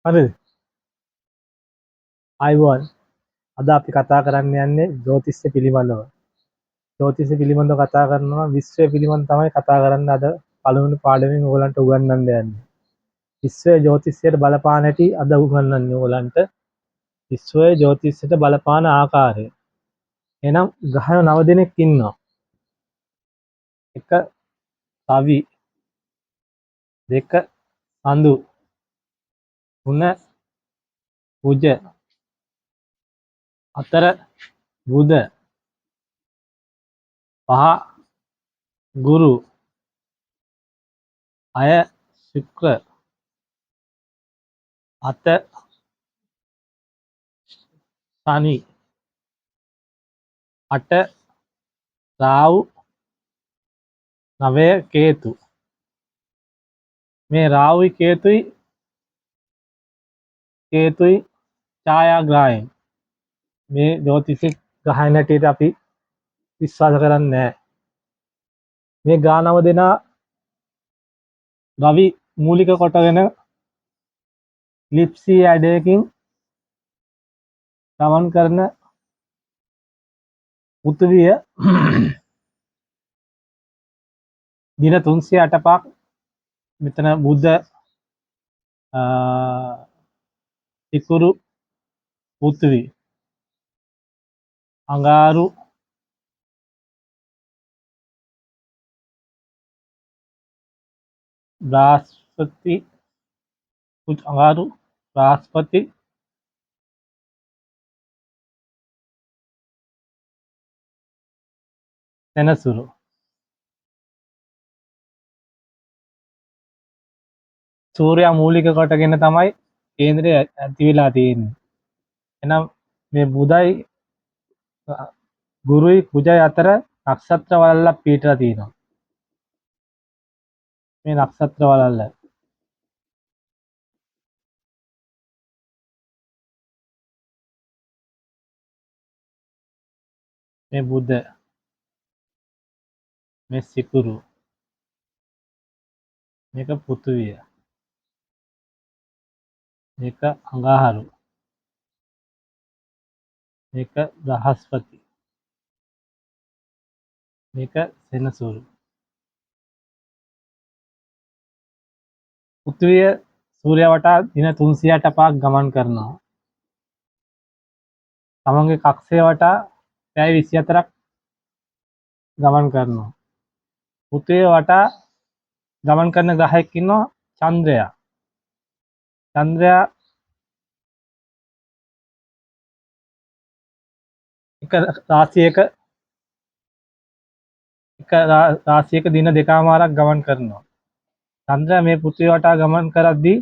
හරිද? ආයුබෝවන්. අද අපි කතා කරන්න යන්නේ ජ්‍යොතිෂය පිළිබඳව. ජ්‍යොතිෂය පිළිබඳව කතා කරනවා විශ්වය පිළිබඳව තමයි කතා කරන්න අද පළවෙනි පාඩමෙන් ඔයගලන්ට උගන්වන්න යන්නේ. විශ්වයේ ජ්‍යොතිෂයට බලපාන හැටි අද උගන්වන්නේ ඔයගලන්ට. විශ්වයේ ජ්‍යොතිෂයට බලපාන ආකාරය. එහෙනම් ග්‍රහය 9 දෙනෙක් ඉන්නවා. 1 රවි, 2 සඳු, 3 කුජ, 4 බුධ, 5 ගුරු, 6 ශුක්‍ර, 7 शनि, 8 राहु, 9 केतु. මේ රාහුයි කේතුයි ඡායාග්‍රහයන්. මේ ජ්‍යොතිෂ ග්‍රහයන් හැටියට අපි විශ්වාස කරන්නේ නැහැ. මේ ග්‍රහ 9 දෙනා රවි මූලික කොටගෙන ලිප්සී ඇඩයකින් ගමන් කරන පෘථිවිය දින 365ක් මෙතන බුධ ඉකුරු පෘථිවි අඟාරු බ්‍රහස්පති අඟාරු බ්‍රහස්පති සෙනසුරු සූර්යයා මූලික කොටගෙන තමයි කේන්ද්‍රය ඇති වෙලා තියෙන්නේ. එහෙනම් මේ බුධයි ගුරුයි කුජයි අතර නක්ෂත්‍ර වලල්ලක් පිටලා තියෙනවා. මේ නක්ෂත්‍ර වලල්ල මේ බුධ, මේ සිකුරු, මේක පෘථිවිය, මේක අඟහරු, මේක බ්‍රහස්පති, මේක සෙනසුරු. පෘථිවිය සූර්යයා වටා දින 365ක් ගමන් කරනවා. තමන්ගේ කක්ෂය වටා පැය 24ක් ගමන් කරනවා. පෘථිවිය වටා ගමන් කරන ග්‍රහයෙක් ඉන්නවා චන්ද්‍රයා. චන්ද්‍රයා එක රාශියක දින දෙකමාරක් ගමන් කරනවා. චන්ද්‍රයා මේ පෘථිවිය වටා ගමන් කරද්දී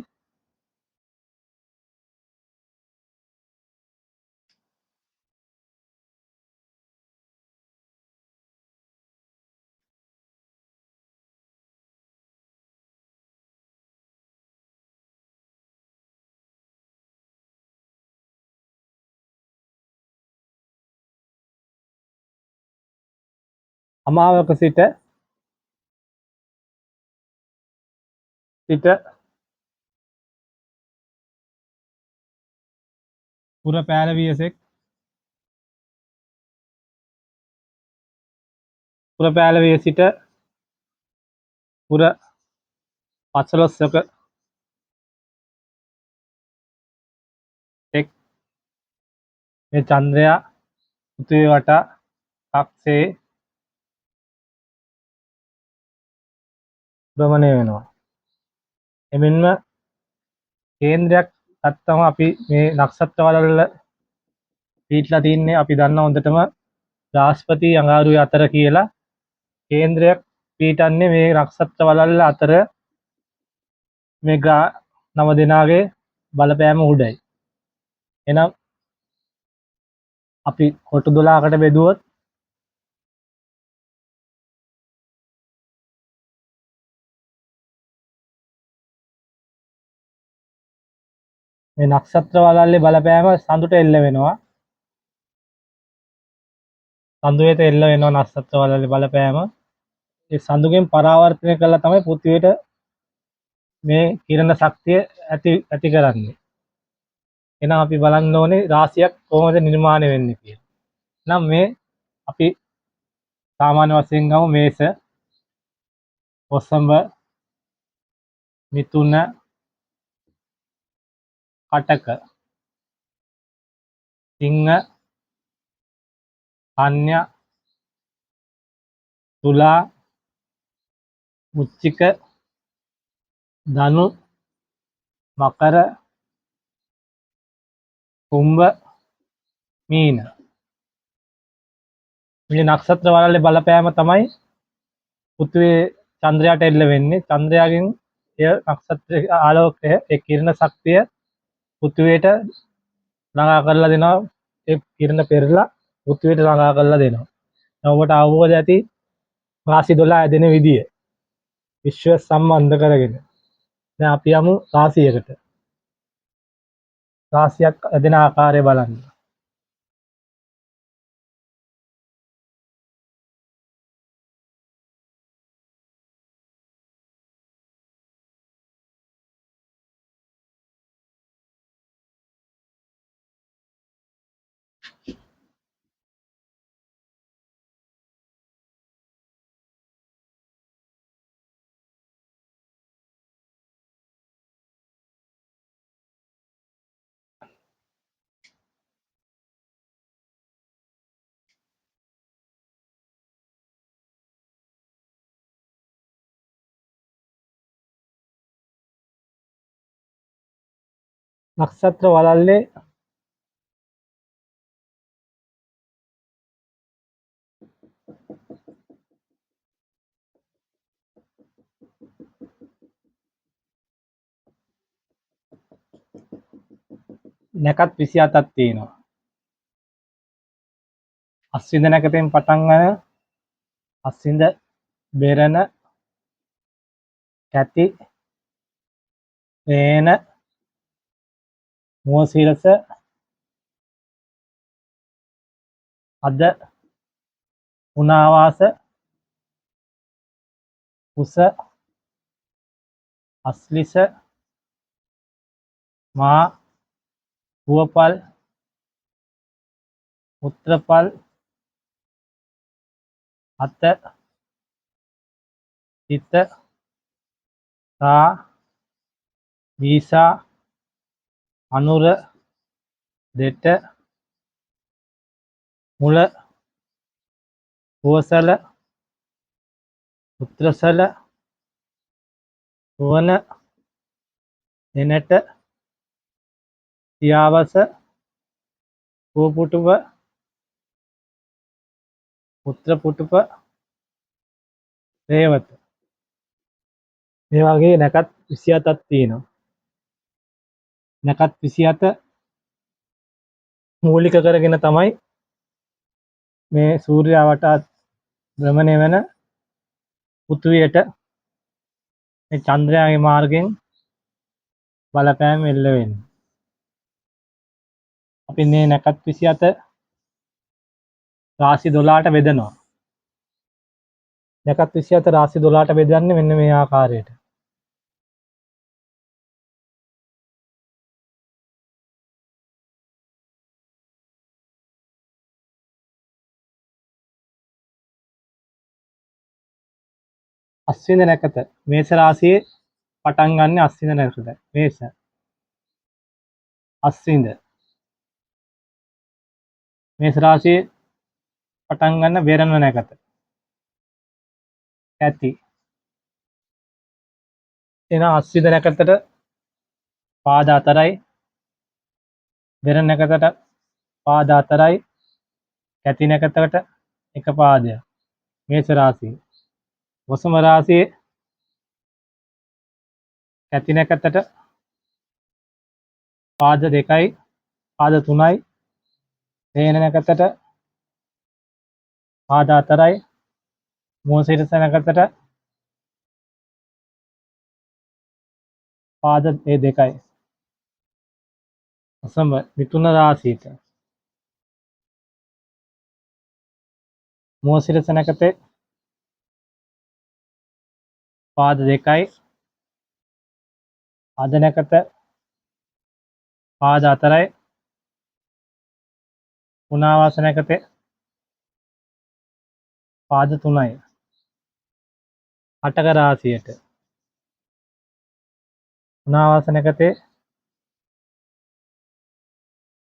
අමාවක සිට පුර පෑලවියසෙක් පුර පෑලවිය සිට පුර 15ක එක් මේ චන්ද්‍රයා පෘථිවිය වටා කක්ෂයේ භ්‍රමණය වෙනවා. එමෙන්ම කේන්ද්‍රයක් ගත්තම අපි මේ නක්ෂත්‍ර වල පිටලා තින්නේ අපි දන්නා හොඳටම බ්‍රහස්පති අඟහරුයි අතර කියලා. කේන්ද්‍රයක් පිටන්නේ මේ නක්ෂත්‍ර වල අතර මේ ග්‍රහ 9 දෙනාගේ බලපෑම උඩයි. එහෙනම් අපි කොටු 12කට බෙදුවොත් මේ නක්ෂත්‍ර වලල්ලේ බලපෑම සඳුට එල්ල වෙනවා. සඳුවේට එල්ල වෙනවා නක්ෂත්‍ර වලල්ලේ බලපෑම. ඒ සඳුගෙන් පරාවර්තනය කළා තමයි පෘථිවියට මේ කිරණ ශක්තිය ඇති කරන්නේ. එහෙනම් අපි බලන්න ඕනේ රාශියක් කොහොමද නිර්මාණය වෙන්නේ කියලා. එහෙනම් මේ අපි සාමාන්‍ය වශයෙන් ගමු මේස, ඔසඹ, මිථුන, කටක, සිංහ, කන්‍යා, තුලා, වෘශ්චික, ධනු, මකර, කුම්භ, මීන. මේ නක්ෂත්‍ර වලල්ලේ බලපෑම තමයි පෘථිවියේ චන්ද්‍රයාට එල්ල වෙන්නේ. චන්ද්‍රයාගෙන් එය නක්ෂත්‍රයේ ආලෝකය ඒ කිරණ ශක්තිය පෘථිවියට ළඟා කරලා දෙනවා. ඒ කිරණ පෙරලා පෘථිවියට ළඟා කරලා දෙනවා. දැන් ඔබට අවබෝධ ඇති රාශි 12 ඇදෙන විදිය. විශ්ව සම්බන්ධ කරගෙන. දැන් අපි යමු රාශියකට. රාශියක් ඇදෙන ආකාරය බලන්න. නක්ෂත්‍ර වලල්ලේ නැකත් 27ක් තියෙනවා. අස්විඳ නැකතෙන් පටන් ගන්න අස්විඳ, බෙරණ, කැති, රේන, මෝසිරස, අද, පුනාවාස, කුස, අස්ලිස, මා, පුවපල්, උත්‍රපල්, අත, සිත, සා, වීසා, අනුර, දෙට, මුල, පුවසල, උත්‍රසල, රුවන, දෙනට, සියාවස, පුවපුටුව, උත්‍රපුටුප, රේවත. මේ වගේ නැකත් 27ක් තියෙනවා. නැකත් 27 මූලික කරගෙන තමයි මේ සූර්යයා වටා භ්‍රමණය වෙන පෘථිවියට මේ චන්ද්‍රයාගේ මාර්ගයෙන් බලපෑම එල්ල වෙන්නේ. අපි මේ නැකත් 27 රාශි 12ට බෙදනවා. නැකත් 27 රාශි 12ට බෙදන්නේ මෙන්න මේ ආකාරයට. අස්විඳ නැකත මේෂ රාශියේ පටන් ගන්න අස්විඳ නැකත. මේෂ, අස්විඳ. මේෂ රාශියේ පටන් ගන්න බෙරණ නැකත. කැති. එන අස්විඳ නැකතට පාද 4යි, බෙරණ නැකතට පාද 4යි, කැති නැකතට එක පාදයක්. මේෂ රාශිය. වසම රාශියේ කැති නැකතට පාද 2යි, පාද 3යි, රේන නැකතට පාද 4යි, මෝසිරස නැකතට පාද 2යි. වසම මිථුන රාශියට මෝසිරස නැකතේ පාද 2යි, අද නැකත පාද 4යි පුනාවාස නැකතේ පාද 3යි අටක රාශියට පුනාවාස නැකතේ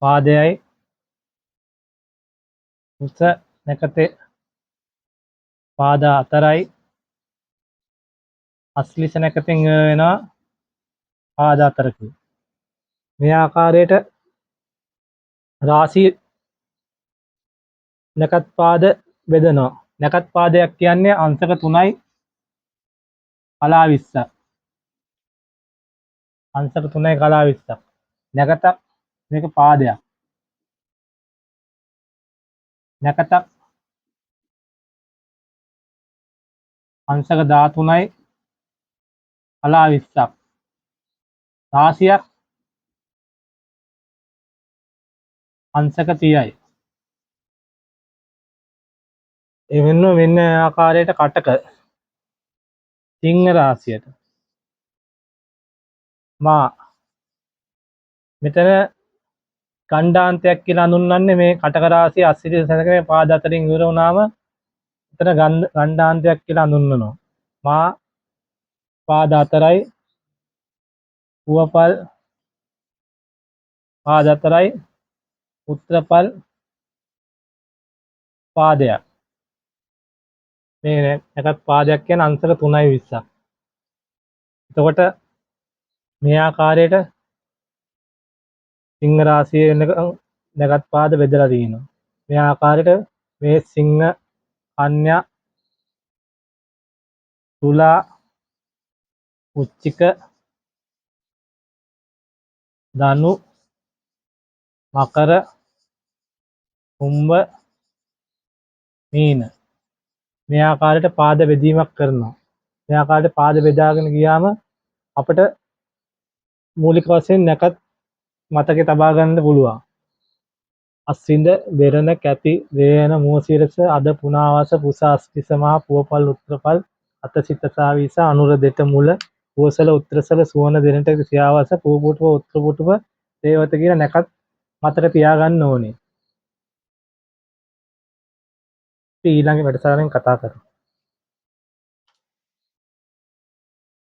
පාදයයි උස නැකතේ පාද 4යි අස්ලිස නැකතෙන් වෙනවා පාද 4කි. මේ ආකාරයට රාශි නැකත් පාද බෙදනවා. නැකත් පාදයක් කියන්නේ අංශක 3යි කලා 20ක්. අංශක 3යි කලා 20ක්. නැකතක් මේක පාදයක්. නැකතක් අංශක 13යි කලා 20ක්. රාශියක් අංශක 30යි. මෙන්න ආකාරයට කටක සිංහ රාශියට මා මෙතන ගණ්ඩාන්තයක් කියලා හඳුන්වන්නේ මේ කටක රාශිය අස්සිරිය සැලකේ පාද 4න් ඉවර වුණාම එතන ගණ්ඩාන්තයක් කියලා හඳුන්වනවා. මා පාද 4යි පුවපල් පාද 4යි උත්තරපල් පාදයක්. මේ නැකත් පාදයක් කියන අංශක 3යි 20ක්. එතකොට මේ ආකාරයට සිංහ රාශියේ නැකත් පාද බෙදලා තියෙනවා. මේ ආකාරයට මේ සිංහ කන්‍යා තුලා උච්චික ධනු මකර කුම්භ මීන මේ ආකාරයට පාද බෙදීමක් කරනවා. මේ ආකාරයට පාද බෙදාගෙන ගියාම අපිට මූලික වශයෙන් නැකත් මතකේ තබා ගන්න පුළුවන්. අස්විඳ වෙරණ කැපි රේයන මෝසිරස අද පුනාවාස පුස අස්තිස මහ පුවපල් උත්තරපල් අතසිත සාවිස අනුර දෙට මුල පුවසල උත්තරසල සුවන දෙනට සියාවාස පුවපුටුව උත්තරපුටුව රේවත කියන නැකත් මතක තියාගන්න ඕනේ. ඊළඟ වැඩසටහනෙන් කතා කරමු.